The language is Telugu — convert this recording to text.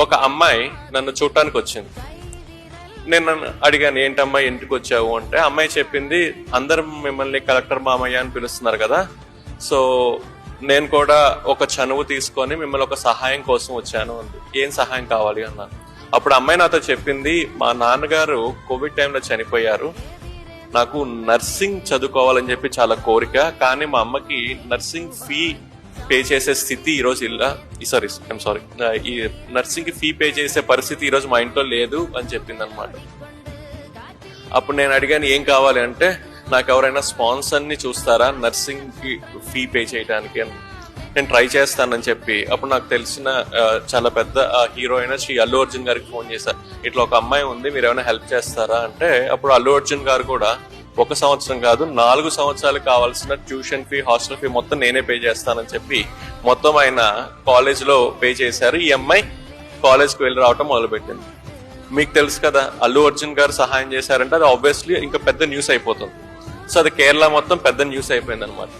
ఒక అమ్మాయి నన్ను చూడటానికి వచ్చింది. నేను అడిగాను, ఏంటమ్మా ఇంటికి వచ్చావు అంటే, అమ్మాయి చెప్పింది, అందరూ మిమ్మల్ని కలెక్టర్ మామయ్య అని పిలుస్తున్నారు కదా, సో నేను కూడా ఒక చనువు తీసుకొని మిమ్మల్ని ఒక సహాయం కోసం వచ్చాను అంది. ఏం సహాయం కావాలి అన్నాను. అప్పుడు అమ్మాయి నాతో చెప్పింది, మా నాన్నగారు కోవిడ్ టైంలో చనిపోయారు, నాకు నర్సింగ్ చదువుకోవాలని చెప్పి చాలా కోరిక, కానీ మా అమ్మకి నర్సింగ్ ఫీ పే చేసే స్థితి ఈరోజు ఈ నర్సింగ్ కి ఫీ పే చేసే పరిస్థితి ఈరోజు మా ఇంట్లో లేదు అని చెప్పింది అనమాట. అప్పుడు నేను అడిగాను, ఏం కావాలి అంటే, నాకు ఎవరైనా స్పాన్సర్ ని చూస్తారా నర్సింగ్ కి ఫీ పే చేయడానికి అని. నేను ట్రై చేస్తానని చెప్పి, అప్పుడు నాకు తెలిసిన చాలా పెద్ద హీరో అయిన శ్రీ అల్లు అర్జున్ గారికి ఫోన్ చేశా, ఇట్లా ఒక అమ్మాయి ఉంది, మీరు ఏమైనా హెల్ప్ చేస్తారా అంటే, అప్పుడు అల్లు అర్జున్ గారు కూడా 1 సంవత్సరం కాదు 4 సంవత్సరాలు కావాల్సిన ట్యూషన్ ఫీ, హాస్టల్ ఫీ మొత్తం నేనే పే చేస్తానని చెప్పి మొత్తం ఆయన కాలేజ్ లో పే చేశారు. ఈ అమ్మాయి కాలేజ్కి వెళ్ళి రావటం మొదలుపెట్టింది. మీకు తెలుసు కదా, అల్లు అర్జున్ గారు సహాయం చేశారంటే అది ఆబ్వియస్లీ ఇంకా పెద్ద న్యూస్ అయిపోతుంది. సో అది కేరళ మొత్తం పెద్ద న్యూస్ అయిపోయింది అనమాట.